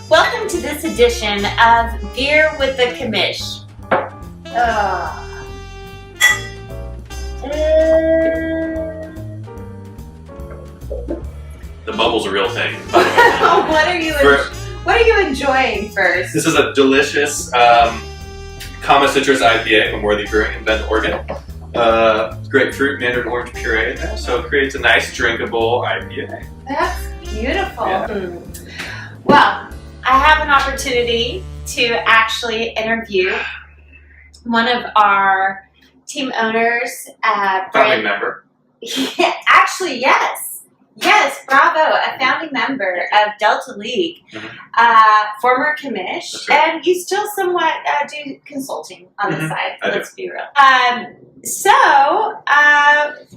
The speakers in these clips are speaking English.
Welcome to this edition of Beer with the Commish. The bubble's a real thing. What are you enjoying first? This is a delicious Kama Citrus IPA from Worthy Brewing in Bend, Oregon. Grapefruit, mandarin orange puree in there, so it creates a nice drinkable IPA. That's beautiful. Yeah. Well, I have an opportunity to actually interview one of our team owners. Founding member. Yeah, actually, yes. Yes, bravo, a founding member of Delta League, former commish, right. and you still somewhat do consulting on the side, let's be real.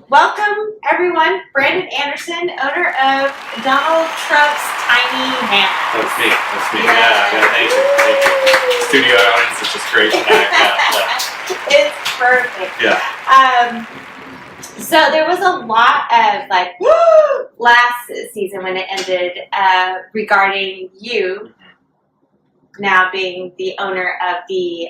Welcome everyone, Branden Andersen, owner of Donald Trump's Tiny Hands. That's me. Yeah, thank you. Studio audience is just great tonight. It's perfect. Yeah. So there was a lot of last season when it ended regarding you now being the owner of the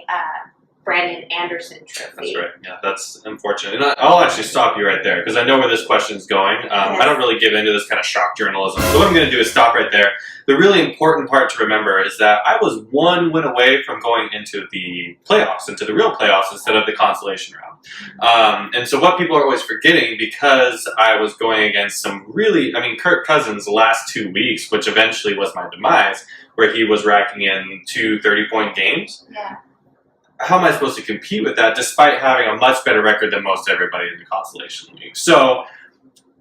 Branden Andersen trophy. That's right. Yeah, that's unfortunate. And I'll actually stop you right there because I know where this question's going. Yes. I don't really give into this kind of shock journalism. So what I'm going to do is stop right there. The really important part to remember is that I was one win away from going into the playoffs, into the real playoffs instead of the consolation round. And so what people are always forgetting, because I was going against Kirk Cousins the last 2 weeks, which eventually was my demise, where he was racking in 2 30-point games. Yeah. How am I supposed to compete with that despite having a much better record than most everybody in the Constellation League? So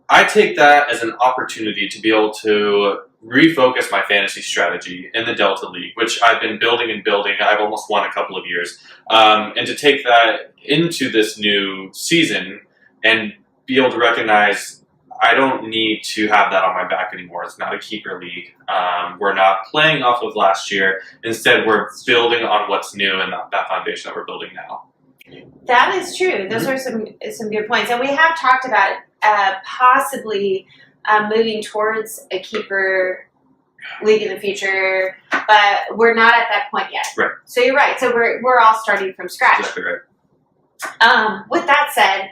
I take that as an opportunity to be able to refocus my fantasy strategy in the Delta League, which I've been building and building. I've almost won a couple of years. And to take that into this new season and be able to recognize I don't need to have that on my back anymore. It's not a keeper league. We're not playing off of last year. Instead, we're building on what's new and that foundation that we're building now. That is true. Those are some good points. And we have talked about possibly moving towards a keeper league in the future, but we're not at that point yet. Right. So you're right. So we're all starting from scratch. Exactly right. With that said,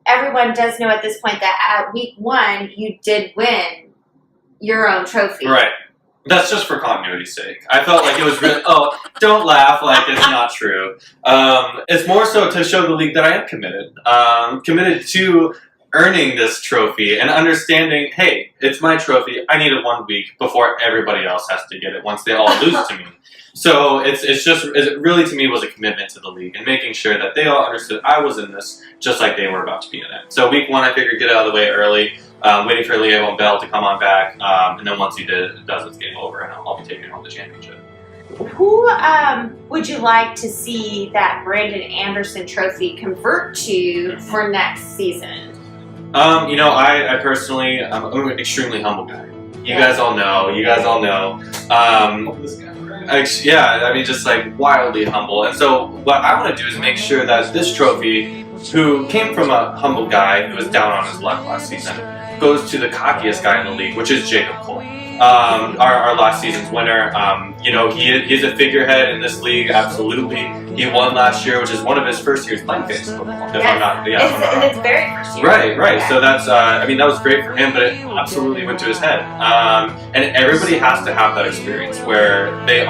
everyone does know at this point that at week 1 you did win your own trophy. Right. That's just for continuity's sake. I felt like it was really, don't laugh like it's not true. It's more so to show the league that I am committed. Committed to earning this trophy and understanding, hey, it's my trophy. I need it 1 week before everybody else has to get it once they all lose to me. So it really to me was a commitment to the league and making sure that they all understood I was in this just like they were about to be in it. So week 1, I figured get out of the way early, waiting for Leo and Bell to come on back, and then once he does, it's game over, and I'll be taking home the championship. Who would you like to see that Branden Andersen trophy convert to for next season? I personally, I'm an extremely humble guy. You guys all know. Just like wildly humble. And so what I want to do is make sure that this trophy, who came from a humble guy who was down on his luck last season, goes to the cockiest guy in the league, which is Jacob Cole. Our last season's winner. He's a figurehead in this league, absolutely. He won last year, which is one of his first years playing fantasy football. And it's very first year. Right. Yeah. So that's, that was great for him, but it absolutely went to his head. And everybody has to have that experience where they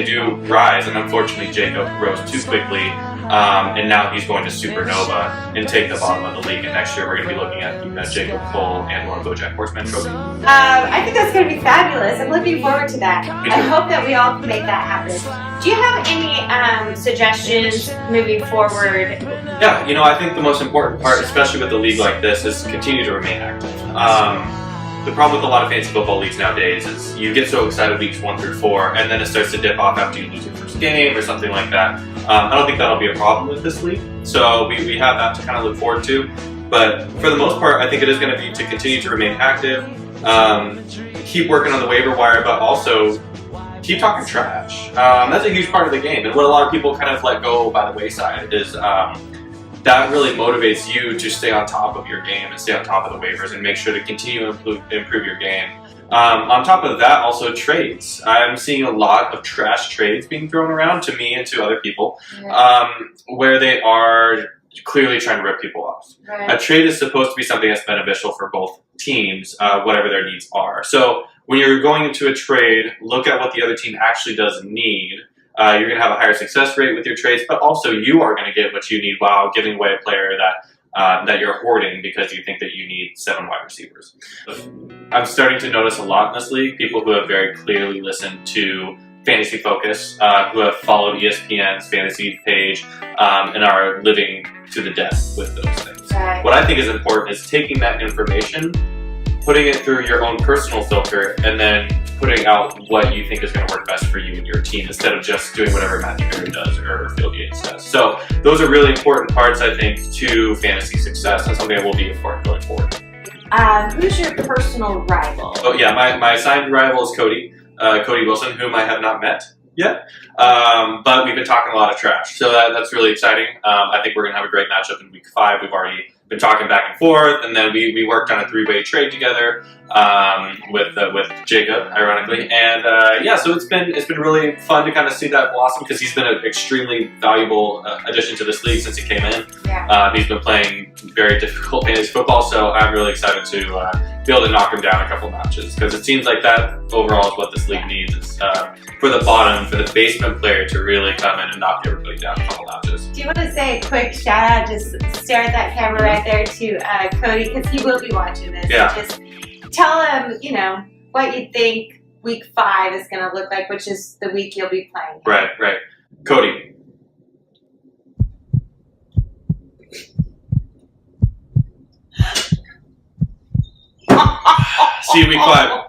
do rise, and unfortunately Jacob rose too quickly. And now he's going to Supernova and take the bottom of the league. And next year we're going to be looking at Jacob Cole and Lauren BoJack Horseman trophy. I think that's going to be fabulous. I'm looking forward to that. I hope that we all can make that happen. Do you have any suggestions moving forward? Yeah, I think the most important part, especially with a league like this, is continue to remain active. The problem with a lot of fantasy football leagues nowadays is you get so excited weeks 1 through 4, and then it starts to dip off after you lose your first game or something like that. I don't think that'll be a problem with this league, so we have that to kind of look forward to. But for the most part, I think it is going to be to continue to remain active, keep working on the waiver wire, but also keep talking trash. That's a huge part of the game, and what a lot of people kind of let go by the wayside is that really motivates you to stay on top of your game and stay on top of the waivers and make sure to continue to improve your game. On top of that, also trades. I'm seeing a lot of trash trades being thrown around to me and to other people, where they are clearly trying to rip people off. Right. A trade is supposed to be something that's beneficial for both teams, whatever their needs are. So when you're going into a trade, look at what the other team actually does need. You're going to have a higher success rate with your trades, but also you are going to get what you need while giving away a player that you're hoarding because you think that you need 7 wide receivers. I'm starting to notice a lot in this league, people who have very clearly listened to Fantasy Focus, who have followed ESPN's fantasy page, and are living to the death with those things. Right. What I think is important is taking that information, putting it through your own personal filter, and then putting out what you think is going to work best for you and your team instead of just doing whatever Matthew Berry does or Field Yates does. So those are really important parts, I think, to fantasy success and something that will be important going forward. Who's your personal rival? Oh yeah, my assigned rival is Cody Wilson, whom I have not met yet, but we've been talking a lot of trash, so that's really exciting. I think we're going to have a great matchup in week 5. We've already been talking back and forth, and then we worked on a 3-way trade together with Jacob, ironically, and so it's been really fun to kind of see that blossom because he's been an extremely valuable addition to this league since he came in. Yeah. He's been playing very difficult fantasy football, so I'm really excited to be able to knock him down a couple notches because it seems like that overall is what this league needs. It's for the basement player to really come in and knock everybody down a couple notches. Do you want to say a quick shout out? Just stare at that camera right there to Cody because he will be watching this. Yeah. Just tell him, what you think week 5 is going to look like, which is the week you'll be playing. Right. Cody. See you week 5.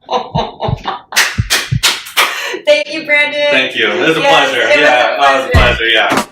Thank you, Brandon. Thank you. It was a Yes, pleasure. it was a It was a pleasure. Yeah.